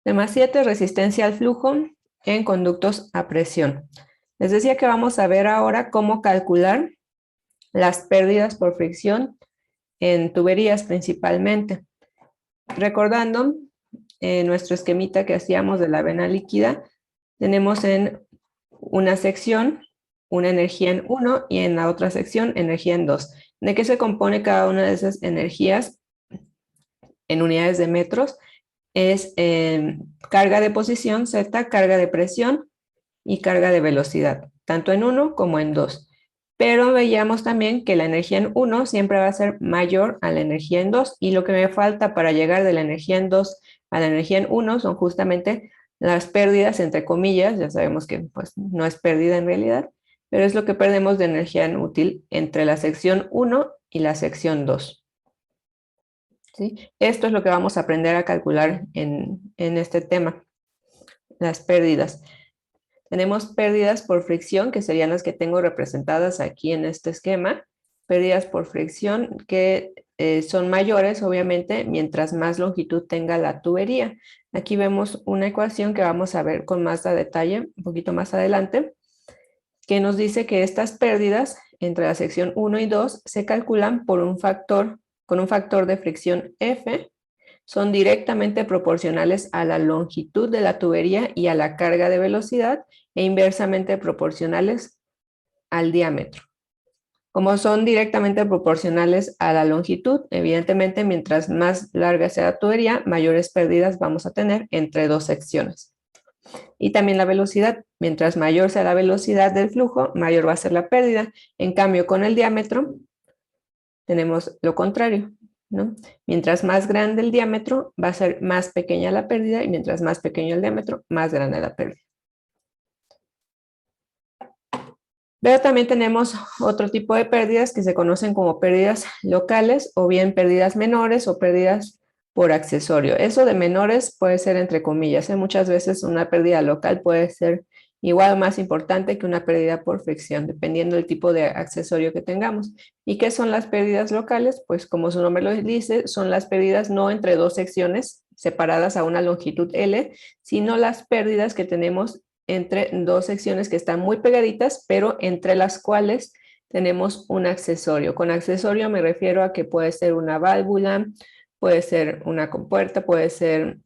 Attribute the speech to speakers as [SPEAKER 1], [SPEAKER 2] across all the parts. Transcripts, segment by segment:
[SPEAKER 1] Tema 7, resistencia al flujo en conductos a presión. Les decía que vamos a ver ahora cómo calcular las pérdidas por fricción en tuberías principalmente. Recordando nuestro esquemita que hacíamos de la vena líquida, tenemos en una sección una energía en 1 y en la otra sección energía en 2. ¿De qué se compone cada una de esas energías en unidades de metros? Es carga de posición Z, carga de presión y carga de velocidad, tanto en 1 como en 2. Pero veíamos también que la energía en 1 siempre va a ser mayor a la energía en 2, y lo que me falta para llegar de la energía en 2 a la energía en 1 son justamente las pérdidas, entre comillas. Ya sabemos que pues, no es pérdida en realidad, pero es lo que perdemos de energía en útil entre la sección 1 y la sección 2. ¿Sí? Esto es lo que vamos a aprender a calcular en este tema, las pérdidas. Tenemos pérdidas por fricción, que serían las que tengo representadas aquí en este esquema. Pérdidas por fricción que son mayores, obviamente, mientras más longitud tenga la tubería. Aquí vemos una ecuación que vamos a ver con más detalle un poquito más adelante, que nos dice que estas pérdidas entre la sección 1 y 2 se calculan por con un factor de fricción F. Son directamente proporcionales a la longitud de la tubería y a la carga de velocidad, e inversamente proporcionales al diámetro. Como son directamente proporcionales a la longitud, evidentemente mientras más larga sea la tubería, mayores pérdidas vamos a tener entre dos secciones. Y también la velocidad. Mientras mayor sea la velocidad del flujo, mayor va a ser la pérdida. En cambio, con el diámetro tenemos lo contrario, ¿no? Mientras más grande el diámetro, va a ser más pequeña la pérdida, y mientras más pequeño el diámetro, más grande la pérdida. Pero también tenemos otro tipo de pérdidas que se conocen como pérdidas locales, o bien pérdidas menores o pérdidas por accesorio. Eso de menores puede ser entre comillas, ¿eh? Muchas veces una pérdida local puede ser igual o más importante que una pérdida por fricción, dependiendo del tipo de accesorio que tengamos. ¿Y qué son las pérdidas locales? Pues como su nombre lo dice, son las pérdidas no entre dos secciones separadas a una longitud L, sino las pérdidas que tenemos entre dos secciones que están muy pegaditas, pero entre las cuales tenemos un accesorio. Con accesorio me refiero a que puede ser una válvula, puede ser una compuerta, puede ser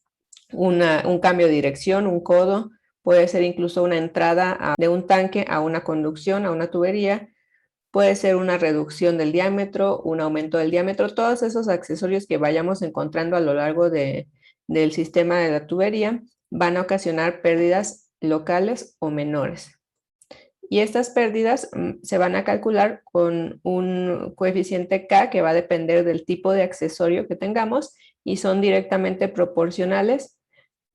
[SPEAKER 1] un cambio de dirección, un codo, puede ser incluso una entrada de un tanque a una conducción, a una tubería, puede ser una reducción del diámetro, un aumento del diámetro. Todos esos accesorios que vayamos encontrando a lo largo del sistema de la tubería van a ocasionar pérdidas locales o menores. Y estas pérdidas se van a calcular con un coeficiente K que va a depender del tipo de accesorio que tengamos, y son directamente proporcionales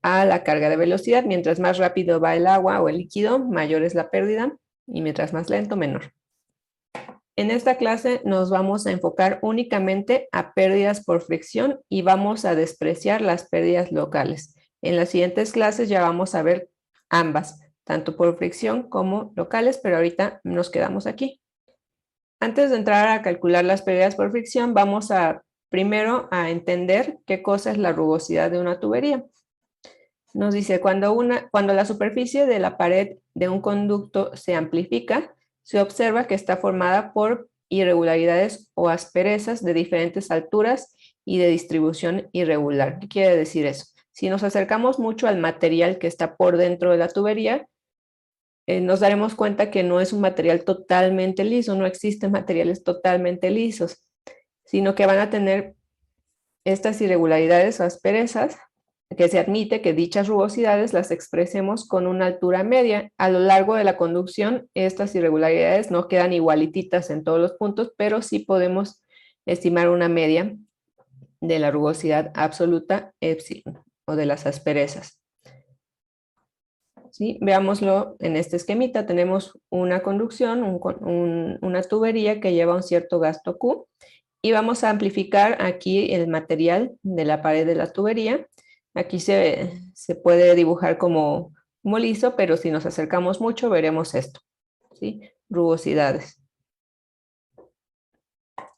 [SPEAKER 1] a la carga de velocidad. Mientras más rápido va el agua o el líquido, mayor es la pérdida, y mientras más lento, menor. En esta clase nos vamos a enfocar únicamente a pérdidas por fricción y vamos a despreciar las pérdidas locales. En las siguientes clases ya vamos a ver ambas, tanto por fricción como locales, pero ahorita nos quedamos aquí. Antes de entrar a calcular las pérdidas por fricción, vamos primero a entender qué cosa es la rugosidad de una tubería. Nos dice, cuando la superficie de la pared de un conducto se amplifica, se observa que está formada por irregularidades o asperezas de diferentes alturas y de distribución irregular. ¿Qué quiere decir eso? Si nos acercamos mucho al material que está por dentro de la tubería, nos daremos cuenta que no es un material totalmente liso, no existen materiales totalmente lisos, sino que van a tener estas irregularidades o asperezas, que se admite que dichas rugosidades las expresemos con una altura media. A lo largo de la conducción, estas irregularidades no quedan igualititas en todos los puntos, pero sí podemos estimar una media de la rugosidad absoluta epsilon, o de las asperezas. ¿Sí? Veámoslo en este esquemita. Tenemos una conducción, una tubería que lleva un cierto gasto Q, y vamos a amplificar aquí el material de la pared de la tubería. Aquí se puede dibujar como liso, pero si nos acercamos mucho veremos esto, ¿sí? Rugosidades.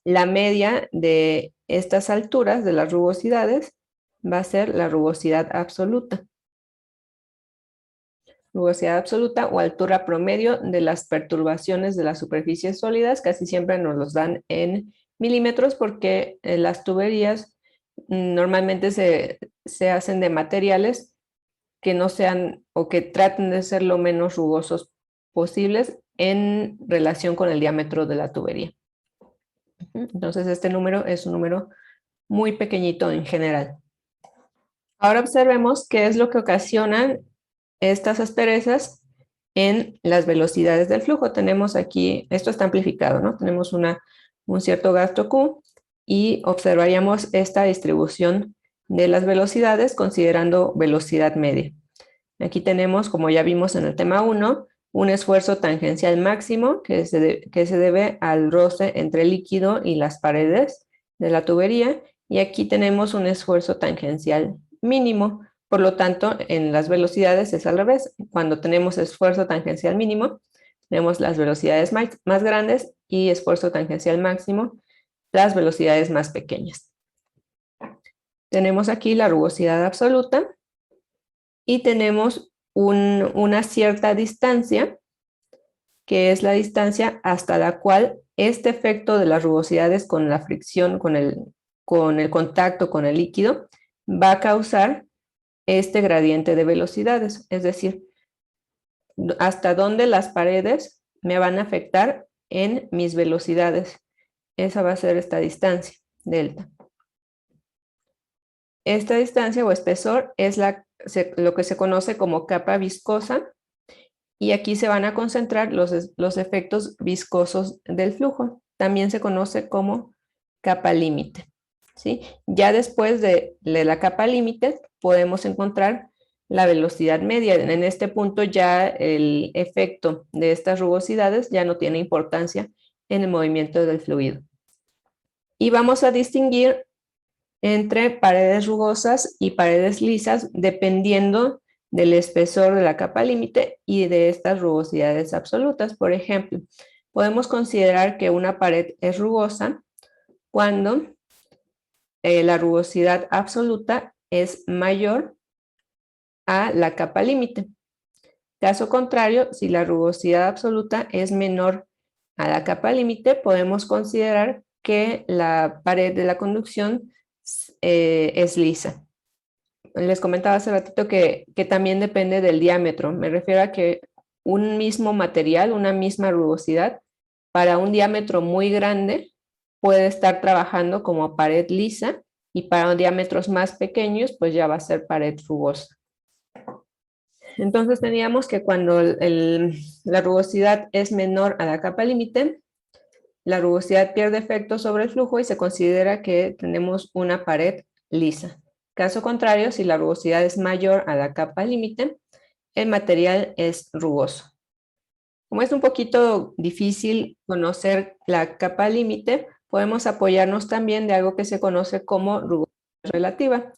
[SPEAKER 1] La media de estas alturas de las rugosidades va a ser la rugosidad absoluta. rugosidad absoluta o altura promedio de las perturbaciones de las superficies sólidas. Casi siempre nos los dan en milímetros porque las tuberías normalmente se hacen de materiales que no sean o que traten de ser lo menos rugosos posibles en relación con el diámetro de la tubería. Entonces este número es un número muy pequeñito en general. Ahora observemos qué es lo que ocasionan estas asperezas en las velocidades del flujo. Tenemos aquí, esto está amplificado, ¿no? Tenemos un cierto gasto Q y observaríamos esta distribución de las velocidades considerando velocidad media. Aquí tenemos, como ya vimos en el tema 1, un esfuerzo tangencial máximo que se debe al roce entre el líquido y las paredes de la tubería, y aquí tenemos un esfuerzo tangencial mínimo. Por lo tanto, en las velocidades es al revés. Cuando tenemos esfuerzo tangencial mínimo, tenemos las velocidades más grandes y esfuerzo tangencial máximo, las velocidades más pequeñas. Tenemos aquí la rugosidad absoluta y tenemos una cierta distancia, que es la distancia hasta la cual este efecto de las rugosidades con la fricción, con el contacto con el líquido, va a causar este gradiente de velocidades, es decir, hasta dónde las paredes me van a afectar en mis velocidades. Esa va a ser esta distancia, delta. Esta distancia o espesor es lo que se conoce como capa viscosa, y aquí se van a concentrar los efectos viscosos del flujo. También se conoce como capa límite, ¿sí? Ya después de la capa límite podemos encontrar la velocidad media. En este punto ya el efecto de estas rugosidades ya no tiene importancia en el movimiento del fluido. Y vamos a distinguir entre paredes rugosas y paredes lisas dependiendo del espesor de la capa límite y de estas rugosidades absolutas. Por ejemplo, podemos considerar que una pared es rugosa cuando la rugosidad absoluta es mayor a la capa límite. Caso contrario, si la rugosidad absoluta es menor a la capa límite, podemos considerar que la pared de la conducción es lisa. Les comentaba hace ratito que también depende del diámetro. Me refiero a que un mismo material, una misma rugosidad, para un diámetro muy grande puede estar trabajando como pared lisa, y para diámetros más pequeños pues ya va a ser pared rugosa. Entonces teníamos que cuando la rugosidad es menor a la capa límite, la rugosidad pierde efecto sobre el flujo y se considera que tenemos una pared lisa. Caso contrario, si la rugosidad es mayor a la capa límite, el material es rugoso. Como es un poquito difícil conocer la capa límite, podemos apoyarnos también de algo que se conoce como rugosidad relativa.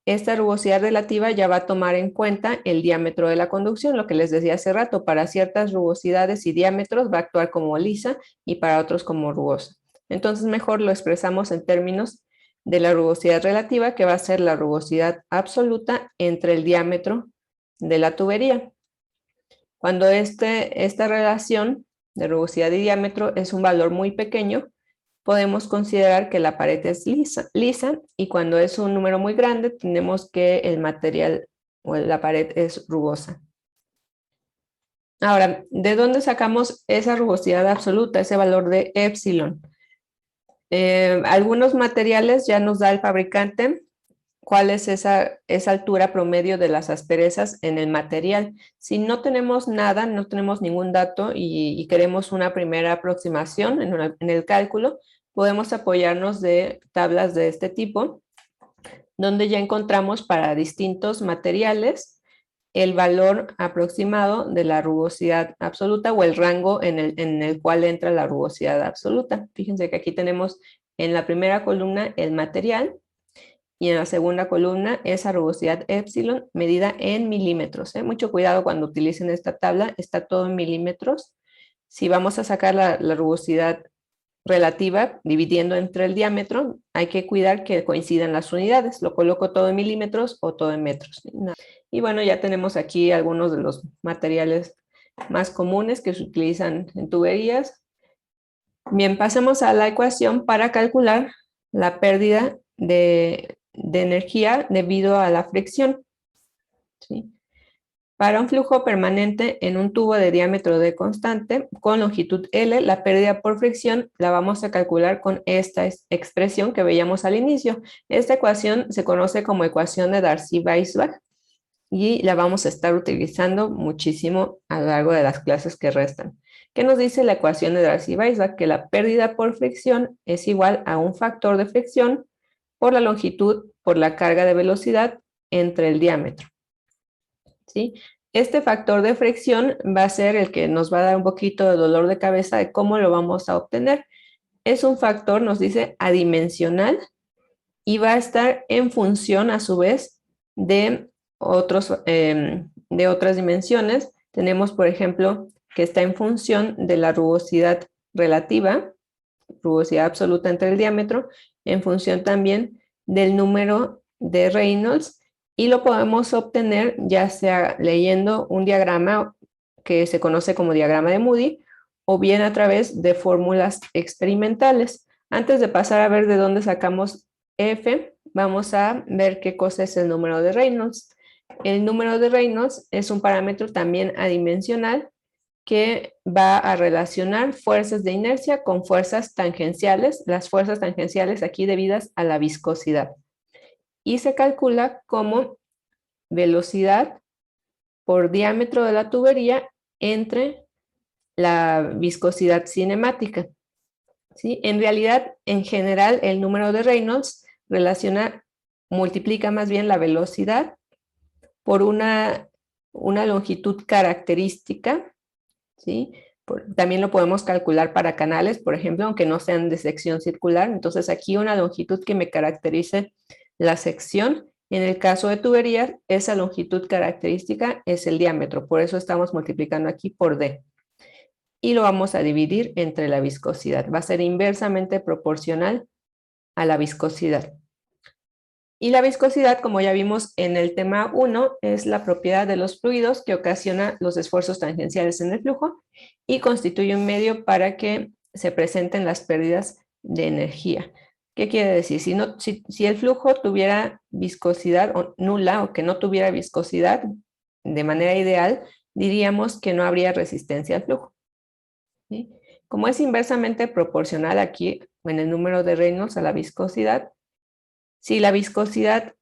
[SPEAKER 1] Esta rugosidad relativa ya va a tomar en cuenta el diámetro de la conducción, lo que les decía hace rato. Para ciertas rugosidades y diámetros va a actuar como lisa y para otros como rugosa. Entonces mejor lo expresamos en términos de la rugosidad relativa, que va a ser la rugosidad absoluta entre el diámetro de la tubería. Cuando esta relación de rugosidad y diámetro es un valor muy pequeño, podemos considerar que la pared es lisa, y cuando es un número muy grande, tenemos que el material o la pared es rugosa. Ahora, ¿de dónde sacamos esa rugosidad absoluta, ese valor de epsilon? Algunos materiales ya nos da el fabricante cuál es esa altura promedio de las asperezas en el material. Si no tenemos nada, no tenemos ningún dato y queremos una primera aproximación en el cálculo, podemos apoyarnos de tablas de este tipo, donde ya encontramos para distintos materiales el valor aproximado de la rugosidad absoluta o el rango en el cual entra la rugosidad absoluta. Fíjense que aquí tenemos en la primera columna el material y en la segunda columna esa rugosidad epsilon medida en milímetros. Mucho cuidado cuando utilicen esta tabla, está todo en milímetros. Si vamos a sacar la rugosidad relativa dividiendo entre el diámetro, hay que cuidar que coincidan las unidades. Lo coloco todo en milímetros o todo en metros. Y bueno, ya tenemos aquí algunos de los materiales más comunes que se utilizan en tuberías. Bien, pasemos a la ecuación para calcular la pérdida de energía debido a la fricción, ¿sí? Para un flujo permanente en un tubo de diámetro D constante con longitud L, la pérdida por fricción la vamos a calcular con esta expresión que veíamos al inicio. Esta ecuación se conoce como ecuación de Darcy-Weisbach y la vamos a estar utilizando muchísimo a lo largo de las clases que restan. ¿Qué nos dice la ecuación de Darcy-Weisbach? Que la pérdida por fricción es igual a un factor de fricción por la longitud por la carga de velocidad entre el diámetro, ¿sí? Este factor de fricción va a ser el que nos va a dar un poquito de dolor de cabeza de cómo lo vamos a obtener. Es un factor, nos dice, adimensional y va a estar en función, a su vez, de otras dimensiones. Tenemos, por ejemplo, que está en función de la rugosidad relativa, rugosidad absoluta entre el diámetro, en función también del número de Reynolds, y lo podemos obtener ya sea leyendo un diagrama que se conoce como diagrama de Moody, o bien a través de fórmulas experimentales. Antes de pasar a ver de dónde sacamos F, vamos a ver qué cosa es el número de Reynolds. El número de Reynolds es un parámetro también adimensional que va a relacionar fuerzas de inercia con fuerzas tangenciales, las fuerzas tangenciales aquí debidas a la viscosidad. Y se calcula como velocidad por diámetro de la tubería entre la viscosidad cinemática, ¿sí? En realidad, en general, el número de Reynolds multiplica más bien la velocidad por una longitud característica, ¿sí? También lo podemos calcular para canales, por ejemplo, aunque no sean de sección circular. Entonces aquí una longitud que me caracterice la sección. En el caso de tuberías, esa longitud característica es el diámetro. Por eso estamos multiplicando aquí por D. Y lo vamos a dividir entre la viscosidad. Va a ser inversamente proporcional a la viscosidad. Y la viscosidad, como ya vimos en el tema 1, es la propiedad de los fluidos que ocasiona los esfuerzos tangenciales en el flujo y constituye un medio para que se presenten las pérdidas de energía. ¿Qué quiere decir? Si el flujo tuviera viscosidad nula o que no tuviera viscosidad de manera ideal, diríamos que no habría resistencia al flujo, ¿sí? Como es inversamente proporcional aquí en el número de Reynolds a la viscosidad, si la viscosidad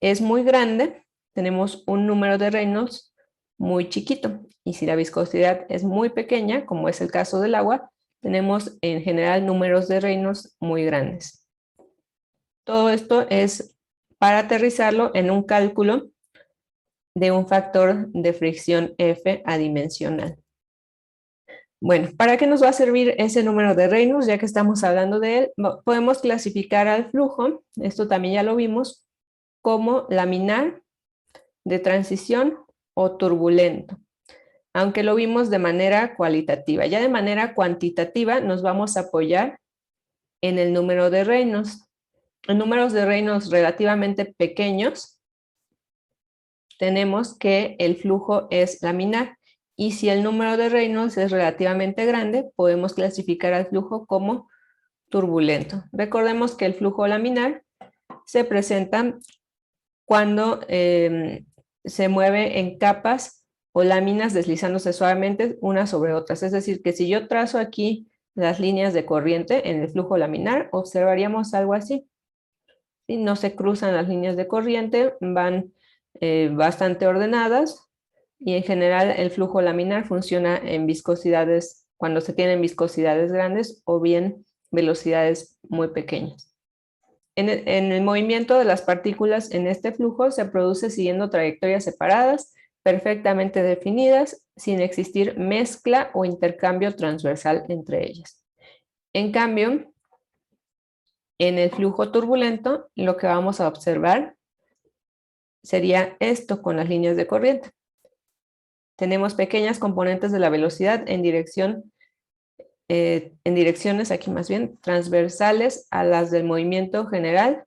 [SPEAKER 1] es muy grande, tenemos un número de Reynolds muy chiquito. Y si la viscosidad es muy pequeña, como es el caso del agua, tenemos en general números de Reynolds muy grandes. Todo esto es para aterrizarlo en un cálculo de un factor de fricción F adimensional. Bueno, ¿para qué nos va a servir ese número de Reynolds? Ya que estamos hablando de él, podemos clasificar al flujo, esto también ya lo vimos, como laminar, de transición o turbulento, aunque lo vimos de manera cualitativa. Ya de manera cuantitativa nos vamos a apoyar en el número de Reynolds. En números de Reynolds relativamente pequeños, tenemos que el flujo es laminar. Y si el número de Reynolds es relativamente grande, podemos clasificar al flujo como turbulento. Recordemos que el flujo laminar se presenta cuando se mueve en capas o láminas deslizándose suavemente unas sobre otras. Es decir, que si yo trazo aquí las líneas de corriente en el flujo laminar, observaríamos algo así. ¿Sí? No se cruzan las líneas de corriente, van bastante ordenadas y en general el flujo laminar funciona en viscosidades, cuando se tienen viscosidades grandes o bien velocidades muy pequeñas. En el movimiento de las partículas en este flujo se produce siguiendo trayectorias separadas, perfectamente definidas, sin existir mezcla o intercambio transversal entre ellas. En cambio, en el flujo turbulento, lo que vamos a observar sería esto con las líneas de corriente. Tenemos pequeñas componentes de la velocidad en dirección en direcciones, aquí más bien, transversales a las del movimiento general,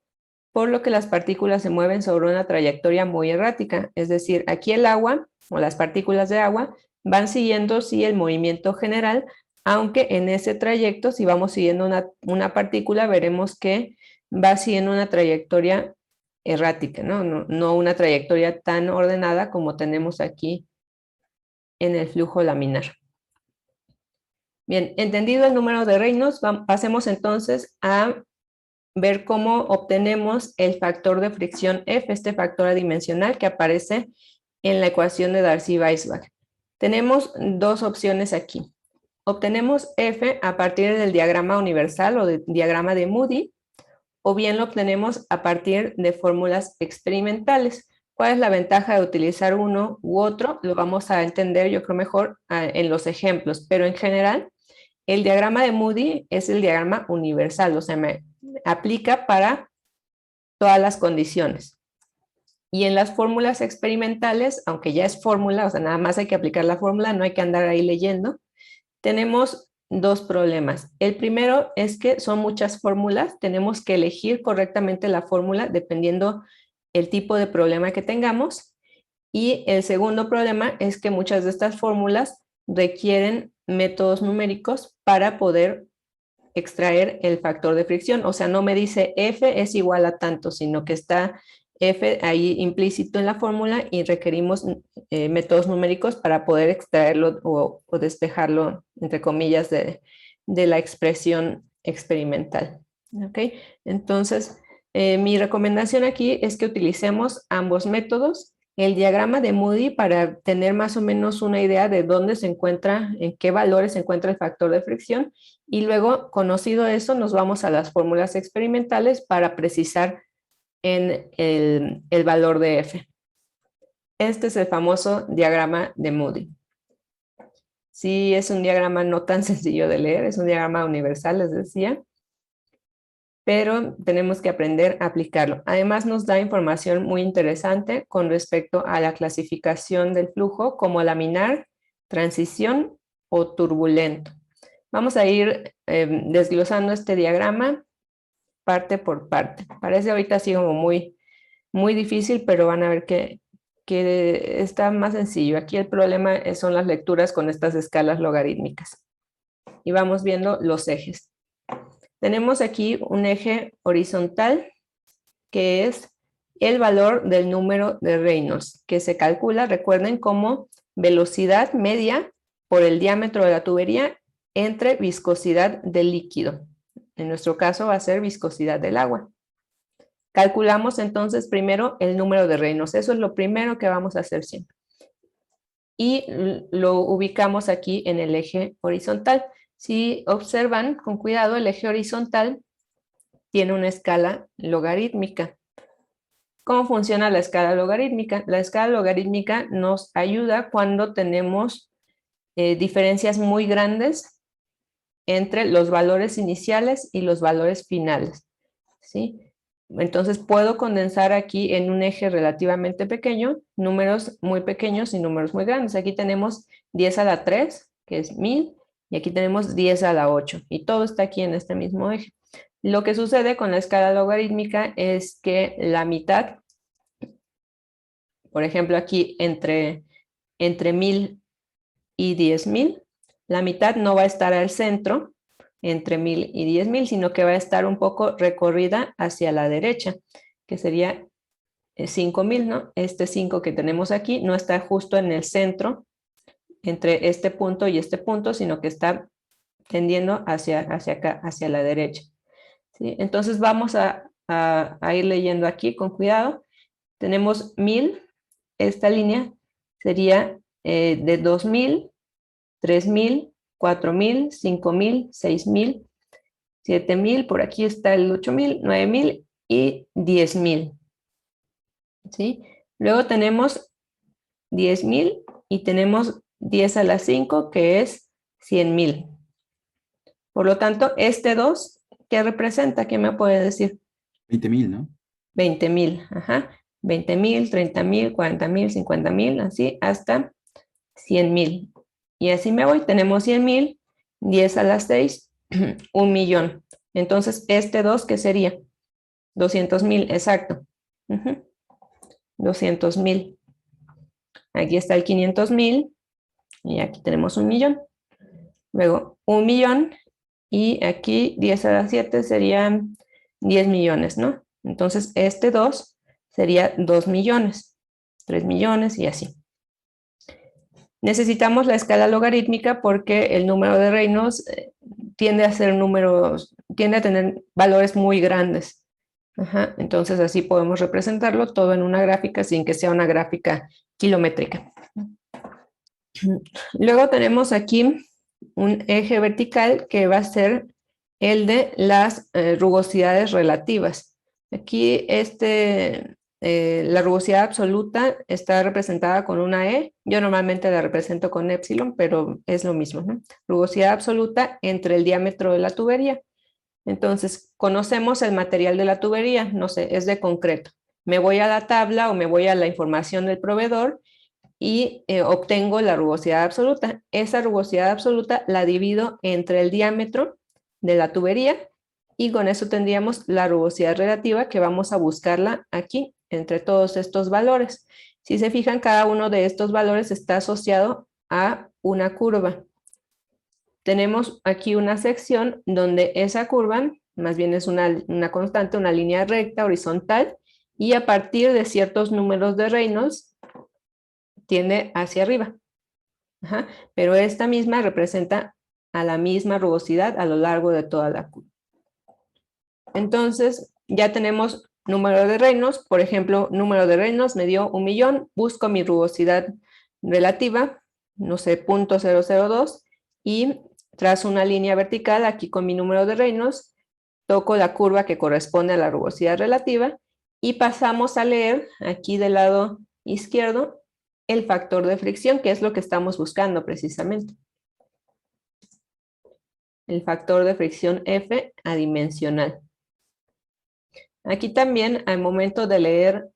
[SPEAKER 1] por lo que las partículas se mueven sobre una trayectoria muy errática. Es decir, aquí el agua o las partículas de agua van siguiendo sí el movimiento general, aunque en ese trayecto, si vamos siguiendo una partícula, veremos que va siguiendo una trayectoria errática, ¿no? No una trayectoria tan ordenada como tenemos aquí en el flujo laminar. Bien, entendido el número de reinos, pasemos entonces a ver cómo obtenemos el factor de fricción F, este factor adimensional que aparece en la ecuación de Darcy-Weisbach. Tenemos dos opciones aquí. Obtenemos F a partir del diagrama universal o del diagrama de Moody, o bien lo obtenemos a partir de fórmulas experimentales. ¿Cuál es la ventaja de utilizar uno u otro? Lo vamos a entender, yo creo, mejor en los ejemplos, pero en general, el diagrama de Moody es el diagrama universal, o sea, me aplica para todas las condiciones. Y en las fórmulas experimentales, aunque ya es fórmula, o sea, nada más hay que aplicar la fórmula, no hay que andar ahí leyendo, tenemos dos problemas. El primero es que son muchas fórmulas, tenemos que elegir correctamente la fórmula dependiendo el tipo de problema que tengamos. Y el segundo problema es que muchas de estas fórmulas requieren métodos numéricos para poder extraer el factor de fricción. O sea, no me dice F es igual a tanto, sino que está F ahí implícito en la fórmula y requerimos métodos numéricos para poder extraerlo o despejarlo, entre comillas, de la expresión experimental. ¿Ok? Entonces, mi recomendación aquí es que utilicemos ambos métodos. El diagrama de Moody para tener más o menos una idea de dónde se encuentra, en qué valores se encuentra el factor de fricción, y luego, conocido eso, nos vamos a las fórmulas experimentales para precisar en el valor de F. Este es el famoso diagrama de Moody. Sí, es un diagrama no tan sencillo de leer, es un diagrama universal, les decía, pero tenemos que aprender a aplicarlo. Además, nos da información muy interesante con respecto a la clasificación del flujo como laminar, transición o turbulento. Vamos a ir desglosando este diagrama parte por parte. Parece ahorita así como muy difícil, pero van a ver que está más sencillo. Aquí el problema son las lecturas con estas escalas logarítmicas. Y vamos viendo los ejes. Tenemos aquí un eje horizontal que es el valor del número de Reynolds, que se calcula, recuerden, como velocidad media por el diámetro de la tubería entre viscosidad del líquido. En nuestro caso va a ser viscosidad del agua. Calculamos entonces primero el número de Reynolds. Eso es lo primero que vamos a hacer siempre. Y lo ubicamos aquí en el eje horizontal. Si observan con cuidado, el eje horizontal tiene una escala logarítmica. ¿Cómo funciona la escala logarítmica? La escala logarítmica nos ayuda cuando tenemos diferencias muy grandes entre los valores iniciales y los valores finales, ¿sí? Entonces puedo condensar aquí en un eje relativamente pequeño, números muy pequeños y números muy grandes. Aquí tenemos 10 a la 3, que es 1000, y aquí tenemos 10 a la 8, y todo está aquí en este mismo eje. Lo que sucede con la escala logarítmica es que la mitad, por ejemplo aquí entre 1000 y 10.000, la mitad no va a estar al centro entre 1000 y 10.000, sino que va a estar un poco recorrida hacia la derecha, que sería 5.000, ¿no? Este 5 que tenemos aquí no está justo en el centro entre este punto y este punto, sino que está tendiendo hacia acá, hacia la derecha, ¿sí? Entonces vamos a ir leyendo aquí con cuidado. Tenemos 1000, esta línea sería de 2000, 3000, 4000, 5000, 6000, 7000, por aquí está el 8000, 9000 y 10.000, ¿sí? Luego tenemos 10.000 y tenemos 10 a la 5, que es 100.000. Por lo tanto, este 2, ¿qué representa? ¿Qué me puede decir?
[SPEAKER 2] 20.000, ¿no?
[SPEAKER 1] 20.000, ajá. 20.000, 30.000, 40.000, 50.000, así hasta 100.000. Y así me voy, tenemos 100.000 10 a la 6, 1.000.000. Entonces, este 2, ¿qué sería? 200.000, exacto. 200.000. Aquí está el 500.000 y aquí tenemos 1.000.000. Luego 1.000.000 y aquí 10 a la 7 serían 10 millones, ¿no? Entonces este 2 sería 2 millones, 3 millones y así. Necesitamos la escala logarítmica porque el número de reinos tiende a tener valores muy grandes. Entonces así podemos representarlo todo en una gráfica sin que sea una gráfica kilométrica. Luego tenemos aquí un eje vertical que va a ser el de las rugosidades relativas. Aquí la rugosidad absoluta está representada con una E. Yo normalmente la represento con épsilon, pero es lo mismo, ¿no? Rugosidad absoluta entre el diámetro de la tubería. Entonces, conocemos el material de la tubería, no sé, es de concreto. Me voy a la tabla o me voy a la información del proveedor y obtengo la rugosidad absoluta. Esa rugosidad absoluta la divido entre el diámetro de la tubería y con eso tendríamos la rugosidad relativa que vamos a buscarla aquí entre todos estos valores. Si se fijan, cada uno de estos valores está asociado a una curva. Tenemos aquí una sección donde esa curva, más bien es una constante, una línea recta, horizontal, y a partir de ciertos números de Reynolds, tiende hacia arriba. Pero esta misma representa a la misma rugosidad a lo largo de toda la curva. Entonces, ya tenemos número de Reynolds. Por ejemplo, número de Reynolds me dio 1.000.000. Busco mi rugosidad relativa, no sé, 0.002, y trazo una línea vertical aquí con mi número de Reynolds. Toco la curva que corresponde a la rugosidad relativa y pasamos a leer aquí del lado izquierdo el factor de fricción, que es lo que estamos buscando precisamente. El factor de fricción F adimensional. Aquí también, al momento de leer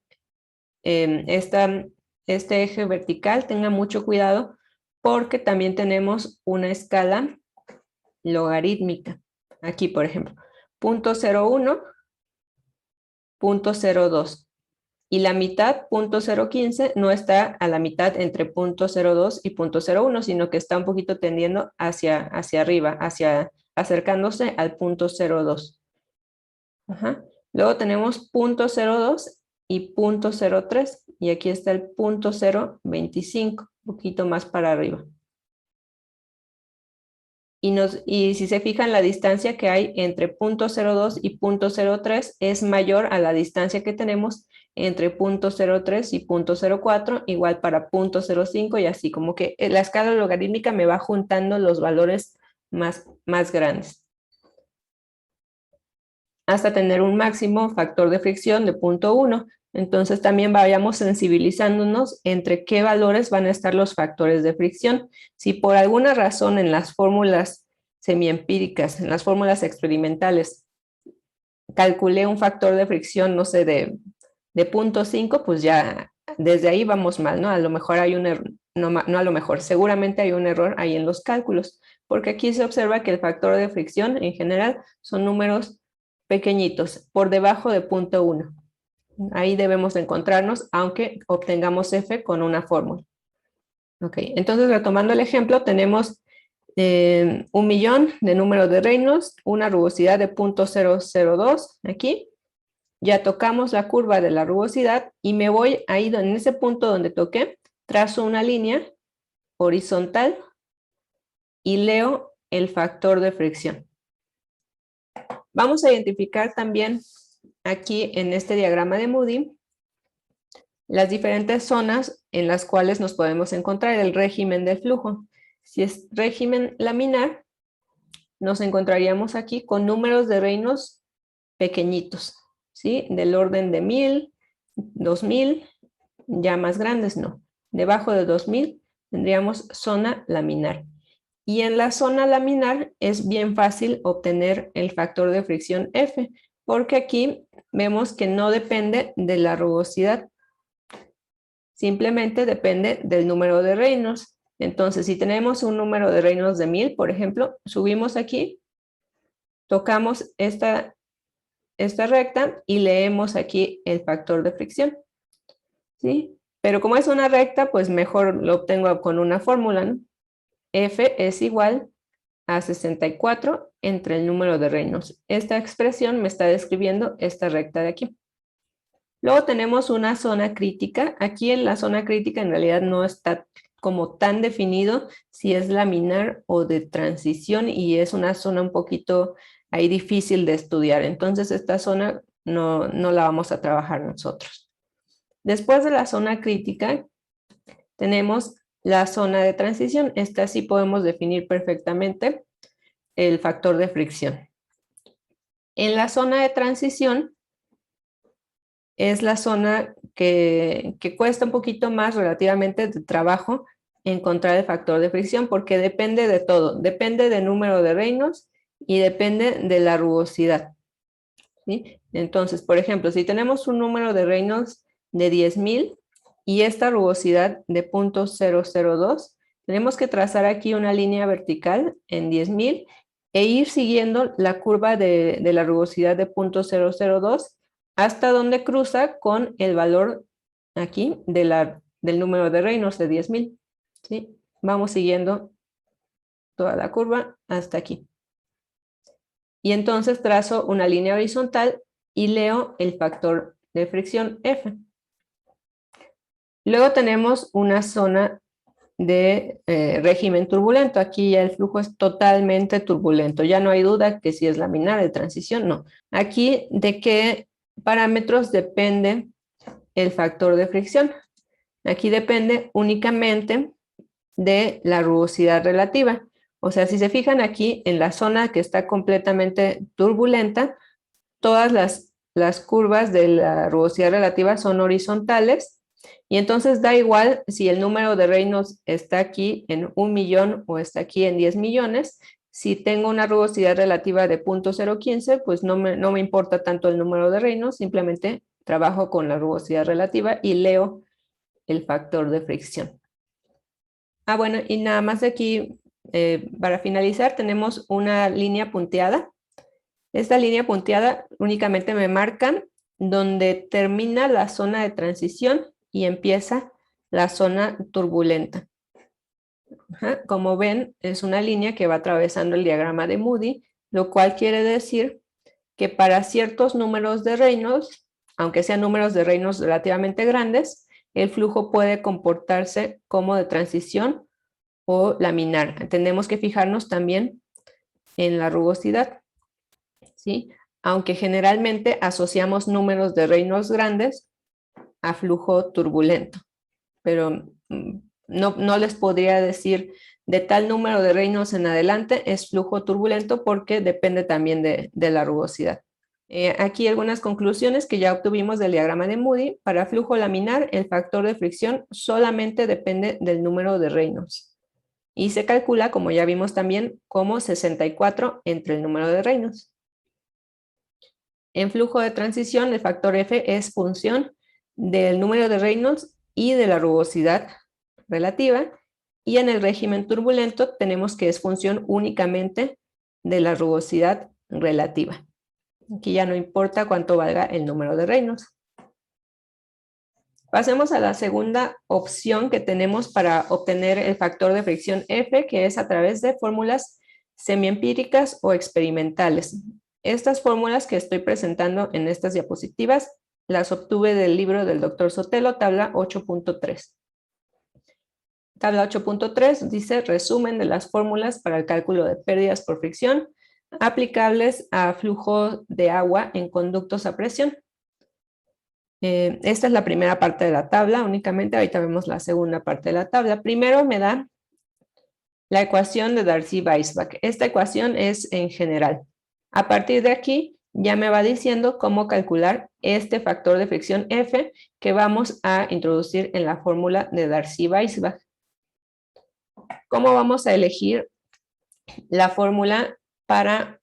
[SPEAKER 1] este eje vertical, tenga mucho cuidado porque también tenemos una escala logarítmica. Aquí, por ejemplo, 0.01, 0.02. Y la mitad, 0.015, no está a la mitad entre 0.02 y 0.01, sino que está un poquito tendiendo hacia arriba, acercándose al 0.02. Luego tenemos 0.02 y 0.03, y aquí está el 0.025, un poquito más para arriba. Y si se fijan, la distancia que hay entre 0.02 y 0.03 es mayor a la distancia que tenemos entre 0.03 y 0.04, igual para 0.05 y así, como que la escala logarítmica me va juntando los valores más grandes, hasta tener un máximo factor de fricción de 0.1. Entonces también vayamos sensibilizándonos entre qué valores van a estar los factores de fricción. Si por alguna razón en las fórmulas semiempíricas, en las fórmulas experimentales, calculé un factor de fricción, no sé, de 0.5, pues ya desde ahí vamos mal, ¿no? A lo mejor hay un error, no a lo mejor, seguramente hay un error ahí en los cálculos, porque aquí se observa que el factor de fricción en general son números pequeñitos, por debajo de 0.1. Ahí debemos encontrarnos, aunque obtengamos F con una fórmula. Ok, entonces retomando el ejemplo, tenemos 1.000.000 de número de Reynolds, una rugosidad de 0.002 aquí. Ya tocamos la curva de la rugosidad y me voy ahí en ese punto donde toqué, trazo una línea horizontal y leo el factor de fricción. Vamos a identificar también aquí en este diagrama de Moody las diferentes zonas en las cuales nos podemos encontrar el régimen del flujo. Si es régimen laminar, nos encontraríamos aquí con números de Reynolds pequeñitos, ¿sí? Del orden de 1.000, 2.000, ya más grandes no. Debajo de 2.000 tendríamos zona laminar. Y en la zona laminar es bien fácil obtener el factor de fricción F, porque aquí vemos que no depende de la rugosidad, simplemente depende del número de Reynolds. Entonces, si tenemos un número de Reynolds de 1000, por ejemplo, subimos aquí, tocamos esta recta y leemos aquí el factor de fricción, ¿sí? Pero como es una recta, pues mejor lo obtengo con una fórmula, ¿no? F es igual a 64 entre el número de Reynolds. Esta expresión me está describiendo esta recta de aquí. Luego tenemos una zona crítica. Aquí en la zona crítica en realidad no está como tan definido si es laminar o de transición y es una zona un poquito ahí difícil de estudiar. Entonces esta zona no la vamos a trabajar nosotros. Después de la zona crítica tenemos la zona de transición. Esta sí podemos definir perfectamente el factor de fricción. En la zona de transición es la zona que cuesta un poquito más relativamente de trabajo encontrar el factor de fricción porque depende de todo, depende del número de Reynolds y depende de la rugosidad, ¿sí? Entonces, por ejemplo, si tenemos un número de Reynolds de 10,000 y esta rugosidad de 0.002, tenemos que trazar aquí una línea vertical en 10,000 e ir siguiendo la curva de la rugosidad de 0.002 hasta donde cruza con el valor aquí del número de Reynolds de 10,000, ¿sí? Vamos siguiendo toda la curva hasta aquí. Y entonces trazo una línea horizontal y leo el factor de fricción F. Luego tenemos una zona de régimen turbulento. Aquí ya el flujo es totalmente turbulento. Ya no hay duda que si es laminar de transición, no. Aquí de qué parámetros depende el factor de fricción. Aquí depende únicamente de la rugosidad relativa. O sea, si se fijan aquí en la zona que está completamente turbulenta, todas las curvas de la rugosidad relativa son horizontales y entonces da igual si el número de Reynolds está aquí en 1,000,000 o está aquí en 10 millones. Si tengo una rugosidad relativa de 0.015, pues no me importa tanto el número de Reynolds, simplemente trabajo con la rugosidad relativa y leo el factor de fricción. Bueno, y nada más aquí, para finalizar, tenemos una línea punteada. Esta línea punteada únicamente me marca donde termina la zona de transición y empieza la zona turbulenta. Como ven, es una línea que va atravesando el diagrama de Moody, lo cual quiere decir que para ciertos números de Reynolds, aunque sean números de Reynolds relativamente grandes, el flujo puede comportarse como de transición o laminar. Tenemos que fijarnos también en la rugosidad, ¿sí? Aunque generalmente asociamos números de Reynolds grandes a flujo turbulento, pero no les podría decir de tal número de Reynolds en adelante es flujo turbulento porque depende también de la rugosidad. Aquí algunas conclusiones que ya obtuvimos del diagrama de Moody. Para flujo laminar, el factor de fricción solamente depende del número de Reynolds y se calcula, como ya vimos también, como 64 entre el número de Reynolds. En flujo de transición, el factor F es función del número de Reynolds y de la rugosidad relativa, y en el régimen turbulento tenemos que es función únicamente de la rugosidad relativa. Aquí ya no importa cuánto valga el número de Reynolds. Pasemos a la segunda opción que tenemos para obtener el factor de fricción F, que es a través de fórmulas semiempíricas o experimentales. Estas fórmulas que estoy presentando en estas diapositivas las obtuve del libro del Dr. Sotelo, tabla 8.3. Tabla 8.3 dice resumen de las fórmulas para el cálculo de pérdidas por fricción aplicables a flujo de agua en conductos a presión. Esta es la primera parte de la tabla únicamente, ahorita vemos la segunda parte de la tabla. Primero me da la ecuación de Darcy-Weisbach. Esta ecuación es en general. A partir de aquí ya me va diciendo cómo calcular este factor de fricción F que vamos a introducir en la fórmula de Darcy-Weisbach. ¿Cómo vamos a elegir la fórmula para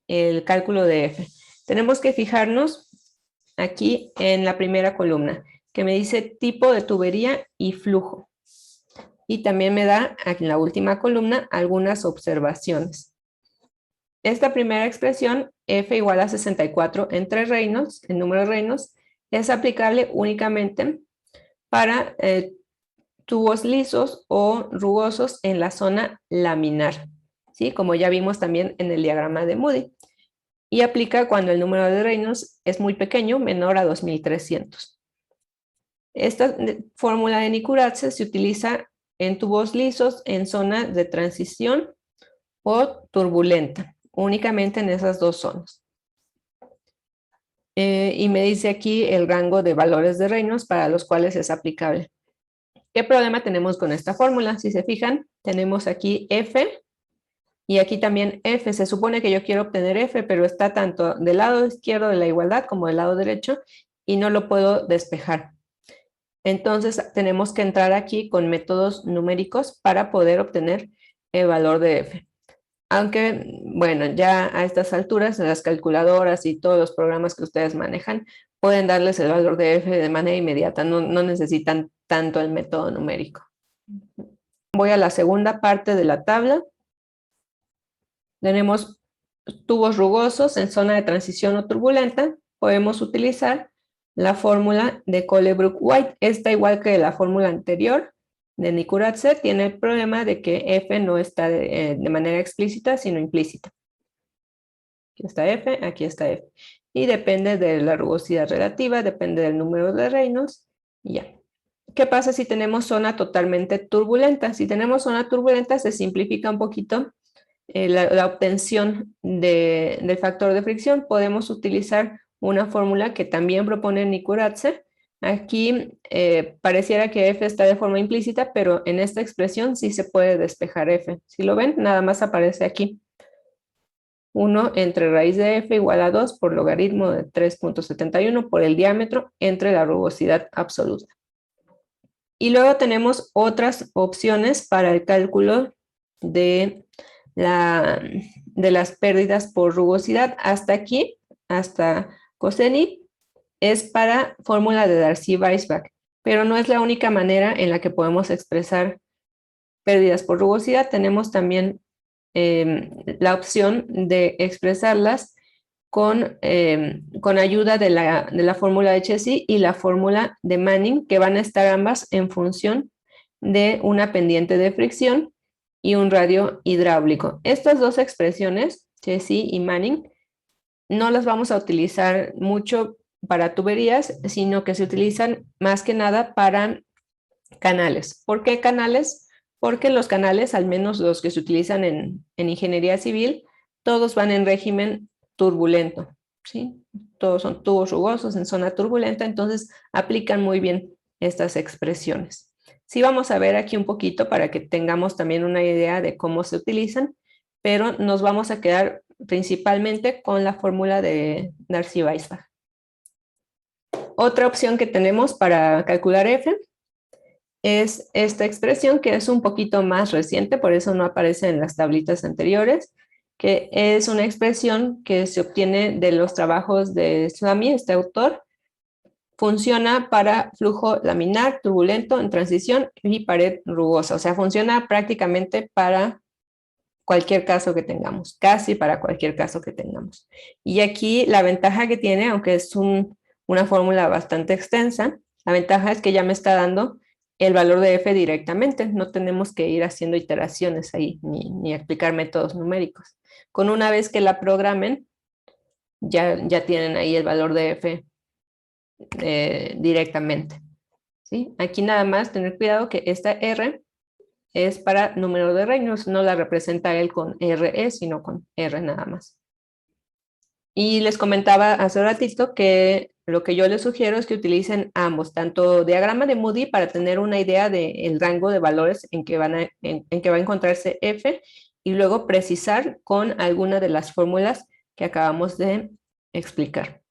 [SPEAKER 1] el cálculo de F? Tenemos que fijarnos aquí en la primera columna, que me dice tipo de tubería y flujo. y también me da en la última columna algunas observaciones. Esta primera expresión, f igual a 64 entre Reynolds, el número de Reynolds, es aplicable únicamente para tubos lisos o rugosos en la zona laminar, ¿sí? Como ya vimos también en el diagrama de Moody. Y aplica cuando el número de Reynolds es muy pequeño, menor a 2300. Esta fórmula de Nikuradse se utiliza en tubos lisos en zona de transición o turbulenta, únicamente en esas dos zonas. Y me dice aquí el rango de valores de Reynolds para los cuales es aplicable. ¿Qué problema tenemos con esta fórmula? Si se fijan, tenemos aquí F y aquí también F. Se supone que yo quiero obtener F, pero está tanto del lado izquierdo de la igualdad como del lado derecho y no lo puedo despejar. Entonces tenemos que entrar aquí con métodos numéricos para poder obtener el valor de F. Aunque, bueno, ya a estas alturas, las calculadoras y todos los programas que ustedes manejan pueden darles el valor de F de manera inmediata, no necesitan tanto el método numérico. Voy a la segunda parte de la tabla. Tenemos tubos rugosos en zona de transición o turbulenta. Podemos utilizar la fórmula de Colebrook-White. Esta, igual que la fórmula anterior de Nikuradse, tiene el problema de que F no está de manera explícita, sino implícita. Aquí está F, aquí está F. Y depende de la rugosidad relativa, depende del número de Reynolds, y ya. ¿Qué pasa si tenemos zona totalmente turbulenta? Si tenemos zona turbulenta, se simplifica un poquito la obtención del factor de fricción. Podemos utilizar una fórmula que también propone Nikuradse. Aquí pareciera que F está de forma implícita, pero en esta expresión sí se puede despejar F. Si lo ven, nada más aparece aquí. 1 entre raíz de F igual a 2 por logaritmo de 3.71 por el diámetro entre la rugosidad absoluta. Y luego tenemos otras opciones para el cálculo de las pérdidas por rugosidad. Hasta aquí, hasta Coseni, es para fórmula de Darcy-Weisbach, pero no es la única manera en la que podemos expresar pérdidas por rugosidad. Tenemos también la opción de expresarlas con ayuda de la fórmula de Chesi y la fórmula de Manning, que van a estar ambas en función de una pendiente de fricción y un radio hidráulico. Estas dos expresiones, Chesi y Manning, no las vamos a utilizar mucho para tuberías, sino que se utilizan más que nada para canales. ¿Por qué canales? Porque los canales, al menos los que se utilizan en ingeniería civil, todos van en régimen turbulento, ¿sí? Todos son tubos rugosos en zona turbulenta, entonces aplican muy bien estas expresiones. Sí, vamos a ver aquí un poquito para que tengamos también una idea de cómo se utilizan, pero nos vamos a quedar principalmente con la fórmula de Darcy-Weisbach. Otra opción que tenemos para calcular F es esta expresión, que es un poquito más reciente, por eso no aparece en las tablitas anteriores, que es una expresión que se obtiene de los trabajos de Swamy, este autor. Funciona para flujo laminar, turbulento, en transición y pared rugosa. O sea, funciona prácticamente para cualquier caso que tengamos, casi para cualquier caso que tengamos. Y aquí la ventaja que tiene, aunque es una fórmula bastante extensa, la ventaja es que ya me está dando el valor de F directamente. No tenemos que ir haciendo iteraciones ahí, ni explicar métodos numéricos. Con una vez que la programen, ya tienen ahí el valor de F directamente, ¿sí? Aquí nada más tener cuidado que esta R es para número de Reynolds, no la representa él con RE, sino con R nada más. Y les comentaba hace un ratito que lo que yo les sugiero es que utilicen ambos, tanto diagrama de Moody para tener una idea del rango de valores en que va a encontrarse F, y luego precisar con alguna de las fórmulas que acabamos de explicar.